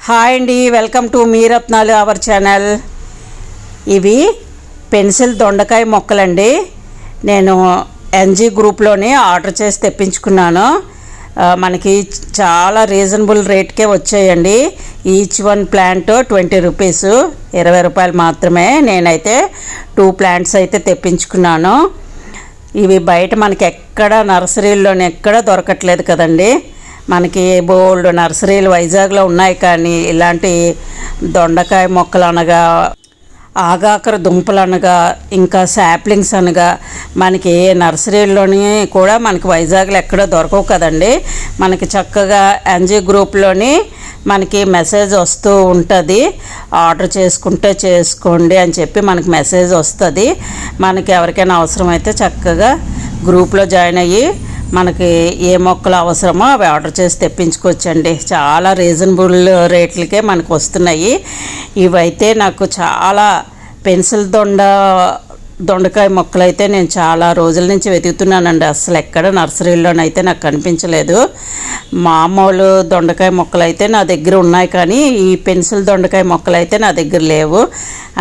Hi అండి, welcome to me రత్నాలు our channel. ఇవి పెన్సిల్ దొండకాయ మొక్కలండి. నేను ఎన్జీ గ్రూప్లోనే ఆర్డర్ చేసి తెప్పించుకున్నాను. మనకి చాలా రీజనబుల్ రేట్కే వచ్చాయండి. ఈచ్ వన్ ప్లాంట్ 20 రూపీస్, 20 రూపాయలు మాత్రమే. నేనైతే 2 ప్లాంట్స్ అయితే తెప్పించుకున్నాను. ఇవి బయట మనకి ఎక్కడ నర్సరీల్లోనే ఎక్కడ దొరకట్లేదు కదండి. మనకి బోల్డ్ నర్సరీలు వైజాగ్లో ఉన్నాయి, కానీ ఇలాంటి దొండకాయ మొక్కలు అనగా ఆగాకర దుంపలు అనగా ఇంకా శాప్లింగ్స్ అనగా మనకి ఏ నర్సరీల్లోని కూడా మనకి వైజాగ్లో ఎక్కడ దొరకవు కదండి. మనకి చక్కగా ఎన్జీ గ్రూప్లోని మనకి మెసేజ్ వస్తూ ఉంటుంది, ఆర్డర్ చేసుకుంటే చేసుకోండి అని చెప్పి మనకి మెసేజ్ వస్తుంది. మనకి ఎవరికైనా అవసరమైతే చక్కగా గ్రూప్లో జాయిన్ అయ్యి మనకి ఏ మొక్కలు అవసరమో అవి ఆర్డర్ చేసి తెప్పించుకోవచ్చండి. చాలా రీజనబుల్ రేట్లకే మనకు వస్తున్నాయి. ఇవైతే నాకు చాలా పెన్సిల్ దొండకాయ మొక్కలు అయితే నేను చాలా రోజుల నుంచి వెతుకుతున్నానండి. అసలు ఎక్కడ నర్సరీలోనైతే నాకు కనిపించలేదు. మామూలు దొండకాయ మొక్కలు అయితే నా దగ్గర ఉన్నాయి, కానీ ఈ పెన్సిల్ దొండకాయ మొక్కలు అయితే నా దగ్గర లేవు.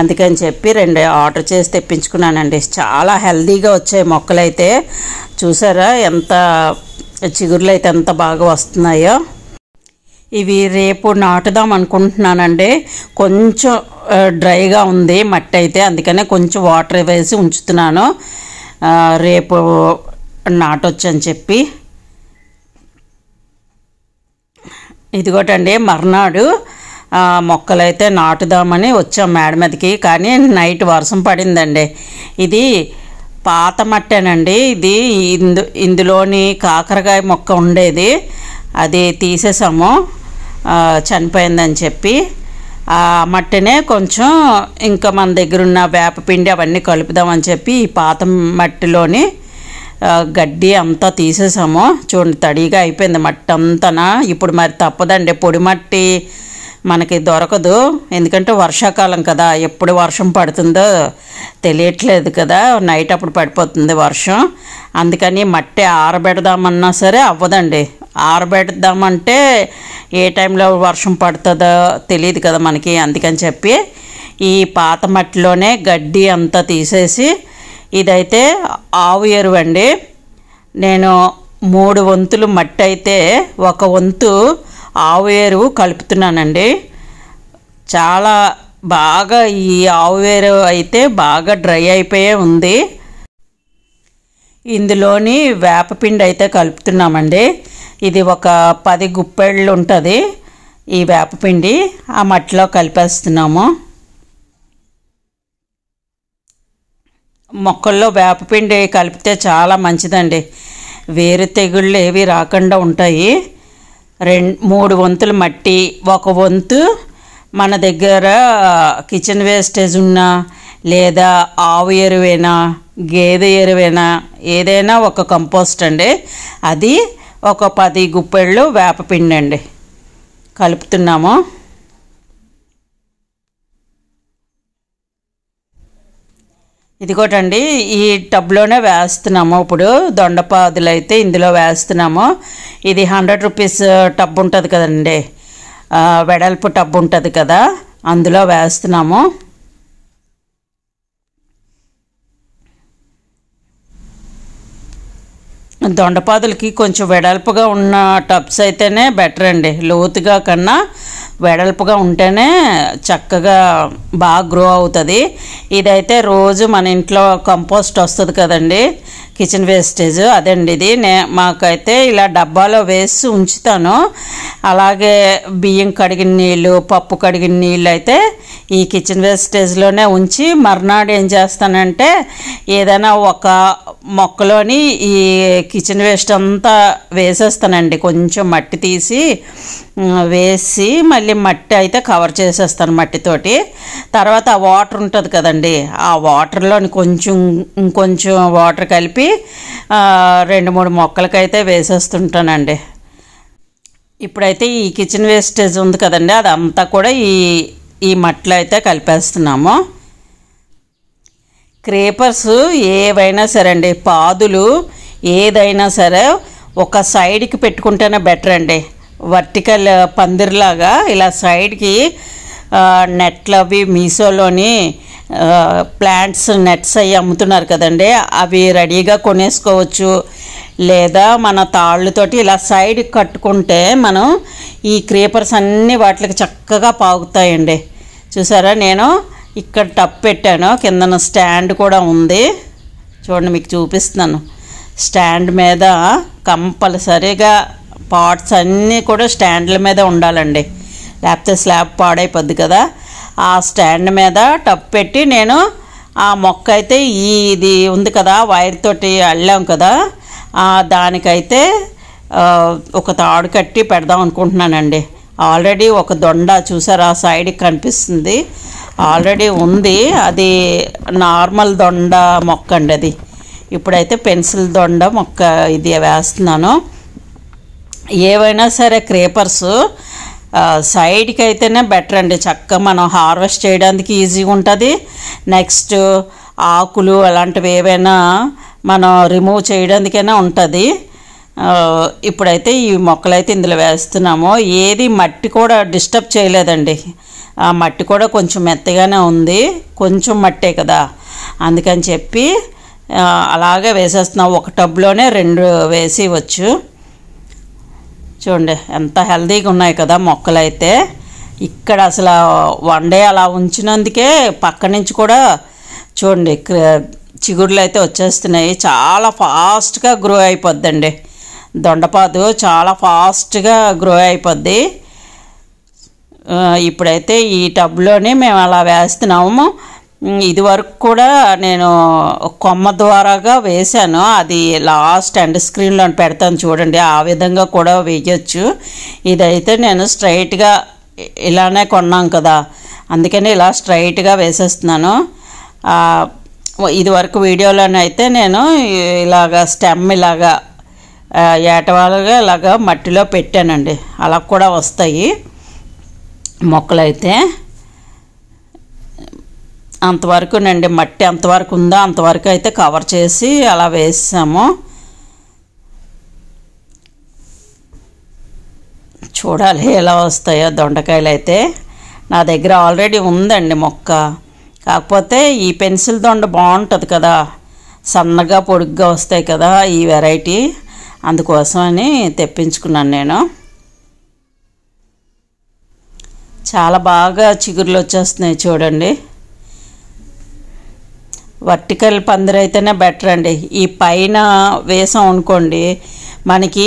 అందుకని చెప్పి 2 ఆర్డర్ చేసి తెప్పించుకున్నానండి. చాలా హెల్తీగా వచ్చాయి మొక్కలు అయితే. చూసారా ఎంత చిగుర్లు అయితే ఎంత బాగా వస్తున్నాయో. ఇవి రేపు నాటుదాం అనుకుంటున్నానండి. కొంచెం డ్రైగా ఉంది మట్టి అయితే, అందుకనే కొంచెం వాటర్ వేసి ఉంచుతున్నాను. రేపు నాటొచ్చు అని చెప్పి. ఇదిగోటండి మర్నాడు మొక్కలైతే నాటుదామని వచ్చాం మేడ మీదకి, కానీ నైట్ వర్షం పడిందండి. ఇది పాత మట్టేనండి. ఇది ఇందులోని కాకరకాయ మొక్క ఉండేది, అది తీసేసాము, చనిపోయిందని చెప్పి. ఆ మట్టినే కొంచెం ఇంకా మన దగ్గర ఉన్న వేపపిండి అవన్నీ కలుపుదామని చెప్పి ఈ పాత మట్టిలోని గడ్డి అంతా తీసేసాము. చూడండి తడిగా అయిపోయింది మట్టి అంతా. ఇప్పుడు మరి తప్పదండి, పొడి మట్టి మనకి దొరకదు, ఎందుకంటే వర్షాకాలం కదా, ఎప్పుడు వర్షం పడుతుందో తెలియట్లేదు కదా. నైట్ అప్పుడు పడిపోతుంది వర్షం. అందుకని మట్టి ఆరబెడదామన్నా సరే అవ్వదండి. ఆరబెడదామంటే ఏ టైంలో వర్షం పడుతుందో తెలియదు కదా మనకి. అందుకని చెప్పి ఈ పాత మట్టిలోనే గడ్డి అంతా తీసేసి, ఇదైతే ఆవు ఎరువు అండి. నేను 3 వంతులు మట్టి అయితే 1 వంతు ఆవు ఎరువు కలుపుతున్నానండి. చాలా బాగా ఈ ఆవు ఎరువు అయితే బాగా డ్రై అయిపోయే ఉంది. ఇందులోని వేపపిండి అయితే కలుపుతున్నామండి. ఇది ఒక 10 గుప్పెళ్ళు ఉంటుంది ఈ వేపపిండి. ఆ మట్టిలో కలిపేస్తున్నాము. మొక్కల్లో వేపపిండి కలిపితే చాలా మంచిదండి. వేరు తెగుళ్ళు ఏవి రాకుండా ఉంటాయి. 3 వంతులు మట్టి, 1 వంతు మన దగ్గర కిచెన్ వేస్టేజ్ ఉన్నా లేదా ఆవు ఎరువేనా గేదె ఎరువేనా ఏదైనా ఒక కంపోస్ట్ అండి, అది ఒక 10 గుప్పెళ్ళు వేపపిండి అండి కలుపుతున్నాము. ఇదిగోటండి ఈ టబ్లోనే వేస్తున్నాము. ఇప్పుడు దొండపాదులు అయితే ఇందులో వేస్తున్నాము. ఇది 100 రూపీస్ టబ్ ఉంటుంది కదండి, వెడల్పు టబ్ ఉంటుంది కదా, అందులో వేస్తున్నాము. దొండపాదులకి కొంచెం వెడల్పుగా ఉన్న టబ్స్ అయితేనే బెటర్ అండి. లోతుగా కన్నా వెడల్పుగా ఉంటేనే చక్కగా బాగా గ్రో అవుతుంది. ఇదైతే రోజు మన ఇంట్లో కంపోస్ట్ వస్తుంది కదండి, కిచెన్ వేస్టేజ్, అదండి ఇది. మాకైతే ఇలా డబ్బాలో వేసి ఉంచుతాను. అలాగే బియ్యం కడిగిన నీళ్ళు, పప్పు కడిగిన నీళ్ళు అయితే ఈ కిచెన్ వేస్టేజ్లోనే ఉంచి మర్నాడు ఏం చేస్తానంటే ఏదైనా ఒక మొక్కలోని ఈ కిచెన్ వేస్ట్ అంతా వేసేస్తానండి. కొంచెం మట్టి తీసి వేసి మళ్ళీ మట్టి అయితే కవర్ చేసేస్తాను మట్టితోటి. తర్వాత ఆ వాటర్ ఉంటుంది కదండి, ఆ వాటర్లోని ఇంకొంచెం వాటర్ కలిపి 2-3 మొక్కలకైతే వేసేస్తుంటానండి. ఇప్పుడైతే ఈ కిచెన్ వేస్టేజ్ ఉంది కదండి, అదంతా కూడా ఈ మట్టిలో అయితే కలిపేస్తున్నాము. క్రేపర్స్ ఏవైనా సరే అండి, పాదులు ఏదైనా సరే ఒక సైడ్కి పెట్టుకుంటేనే బెటర్ అండి. వర్టికల్ పందిరిలాగా ఇలా సైడ్కి నెట్లు అవి మీషోలోని ప్లాంట్స్ నెట్స్ అవి అమ్ముతున్నారు కదండి, అవి రెడీగా కొనేసుకోవచ్చు. లేదా మన తాళ్ళతోటి ఇలా సైడ్ కట్టుకుంటే మనం ఈ క్రీపర్స్ అన్నీ వాటికి చక్కగా పాకుతాయండి. చూసారా, నేను ఇక్కడ టప్ పెట్టాను, కిందన స్టాండ్ కూడా ఉంది. చూడండి, మీకు చూపిస్తున్నాను. స్టాండ్ మీద కంపల్సరీగా పాట్స్ అన్నీ కూడా స్టాండ్ల మీద ఉండాలండి, లేకపోతే స్లాబ్ పాడైపోద్ది కదా. ఆ స్టాండ్ మీద టప్ పెట్టి నేను ఆ మొక్క అయితే ఇది ఉంది కదా, వైర్ తోటి అల్లాం కదా, దానికైతే ఒక తాడు కట్టి పెడదాం అనుకుంటున్నానండి. ఆల్రెడీ ఒక దొండ చూసారా సైడ్కి కనిపిస్తుంది, ఆల్రెడీ ఉంది. అది నార్మల్ దొండ మొక్క అండి. అది ఇప్పుడైతే పెన్సిల్ దొండ మొక్క ఇది వేస్తున్నాను. ఏవైనా సరే క్రీపర్స్ సైడ్కి అయితేనే బెటర్ అండి, చక్కగా మనం హార్వెస్ట్ చేయడానికి ఈజీగా ఉంటుంది. నెక్స్ట్ ఆకులు అలాంటివి ఏవైనా మనం రిమూవ్ చేయడానికైనా ఉంటుంది. ఇప్పుడైతే ఈ మొక్కలైతే ఇందులో వేస్తున్నాము. ఏది మట్టి కూడా డిస్టర్బ్ చేయలేదండి, ఆ మట్టి కూడా కొంచెం మెత్తగానే ఉంది, కొంచెం మట్టే కదా, అందుకని చెప్పి అలాగే వేసేస్తున్నాం. ఒక టబ్లోనే 2 వేసి వచ్చు. చూడండి ఎంత హెల్తీగా ఉన్నాయి కదా మొక్కలైతే. ఇక్కడ అసలు 1 డే అలా ఉంచినందుకే పక్క నుంచి కూడా చూడండి చిగుర్లు అయితే వచ్చేస్తున్నాయి. చాలా ఫాస్ట్గా గ్రో అయిపోద్దండి దొండపాదు, చాలా ఫాస్ట్గా గ్రో అయిపోద్ది. ఇప్పుడైతే ఈ టబ్లోనే మేము అలా వేస్తున్నాము. ఇది వరకు కూడా నేను కొమ్మ ద్వారాగా వేశాను, అది లాస్ట్ ఎండ్ స్క్రీన్లో పెడతాను చూడండి, ఆ విధంగా కూడా వేయచ్చు. ఇదైతే నేను స్ట్రైట్గా ఇలానే కొన్నాం కదా, అందుకని ఇలా స్ట్రైట్గా వేసేస్తున్నాను. ఇది వరకు వీడియోలోనైతే నేను ఇలాగా స్టెమ్ ఇలాగా ఏటవాలుగా ఇలాగా మట్టిలో పెట్టానండి, అలా కూడా వస్తాయి మొక్కలైతే. అంతవరకు నండి మట్టి అంతవరకు ఉందో అంతవరకు అయితే కవర్ చేసి అలా వేసాము. చూడాలి ఎలా వస్తాయో దొండకాయలు అయితే. నా దగ్గర ఆల్రెడీ ఉందండి మొక్క, కాకపోతే ఈ పెన్సిల్ దొండ బాగుంటుంది కదా, సన్నగా పొడుగ్గా వస్తాయి కదా ఈ వెరైటీ, అందుకోసమని తెప్పించుకున్నాను నేను. చాలా బాగా చిగుర్లు వచ్చేస్తున్నాయి చూడండి. వర్టికల్ పందిరి అయితేనే బెటర్ అండి. ఈ పైన వేసాం అనుకోండి మనకి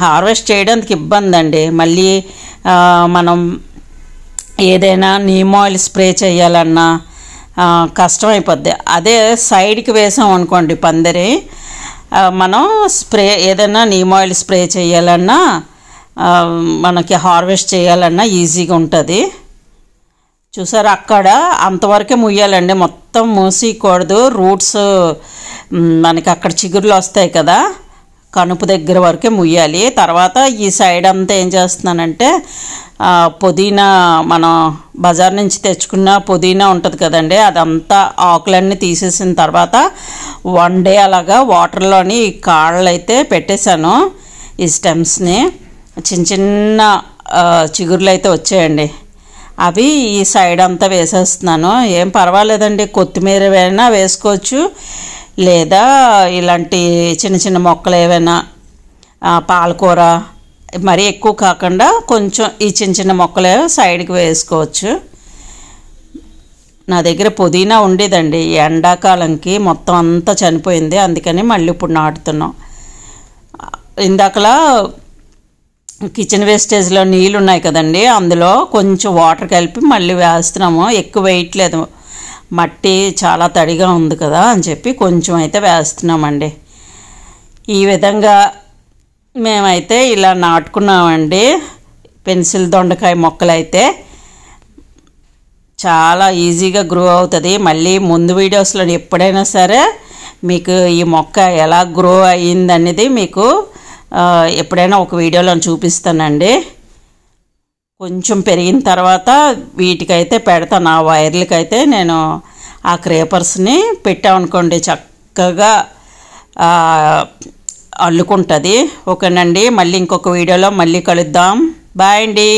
హార్వెస్ట్ చేయడానికి ఇబ్బంది అండి. మళ్ళీ మనం ఏదైనా నీమ్ ఆయిల్ స్ప్రే చేయాలన్నా కష్టమైపోద్ది. అదే సైడ్కి వేసాం అనుకోండి పందిరి, మనం ఏదైనా నీమ్ ఆయిల్ స్ప్రే చేయాలన్నా మనకి హార్వెస్ట్ చేయాలన్నా ఈజీగా ఉంటుంది. చూసారు, అక్కడ అంతవరకే ముయ్యాలండి, మొత్తం మూసేయకూడదు. రూట్స్ మనకి అక్కడ చిగుర్లు వస్తాయి కదా, కనుపు దగ్గర వరకే ముయ్యాలి. తర్వాత ఈ సైడ్ అంతా ఏం చేస్తున్నానంటే పుదీనా, మనం బజార్ నుంచి తెచ్చుకున్న పుదీనా ఉంటుంది కదండి, అదంతా ఆకులన్నీ తీసేసిన తర్వాత 1 డే అలాగా వాటర్లోని కాళ్ళు అయితే పెట్టేశాను. ఈ స్టెమ్స్ని చిన్న చిన్న చిగుర్లు అయితే వచ్చాయండి, అవి ఈ సైడ్ అంతా వేసేస్తున్నాను. ఏం పర్వాలేదండి, కొత్తిమీర ఏమైనా వేసుకోవచ్చు, లేదా ఇలాంటి చిన్న చిన్న మొక్కలు ఏవైనా పాలకూర మరీ ఎక్కువ కాకుండా కొంచెం ఈ చిన్న చిన్న మొక్కలు సైడ్కి వేసుకోవచ్చు. నా దగ్గర పుదీనా ఉండేదండి, ఎండాకాలంకి మొత్తం అంతా చనిపోయింది, అందుకని మళ్ళీ ఇప్పుడు నాటుతున్నాం. ఇందాకలా కిచెన్ వేస్టేజ్లో నీళ్ళు ఉన్నాయి కదండి, అందులో కొంచెం వాటర్ కలిపి మళ్ళీ వేస్తున్నాము. ఎక్కువ వేయట్లేదు, మట్టి చాలా తడిగా ఉంది కదా అని చెప్పి కొంచెం అయితే వేస్తున్నామండి. ఈ విధంగా మేమైతే ఇలా నాటుకున్నామండి పెన్సిల్ దొండకాయ మొక్కలైతే. చాలా ఈజీగా గ్రో అవుతుంది. మళ్ళీ ముందు వీడియోస్లో ఎప్పుడైనా సరే మీకు ఈ మొక్క ఎలా గ్రో అయ్యిందనేది మీకు ఎప్పుడైనా ఒక వీడియోలో చూపిస్తానండి. కొంచెం పెరిగిన తర్వాత వీటికైతే పెడతాను, ఆ వైర్లకైతే నేను ఆ క్రేపర్స్ని పెట్టామనుకోండి చక్కగా అల్లుకుంటుంది. ఓకేనండి, మళ్ళీ ఇంకొక వీడియోలో మళ్ళీ కలుద్దాం. బాయ్ అండి.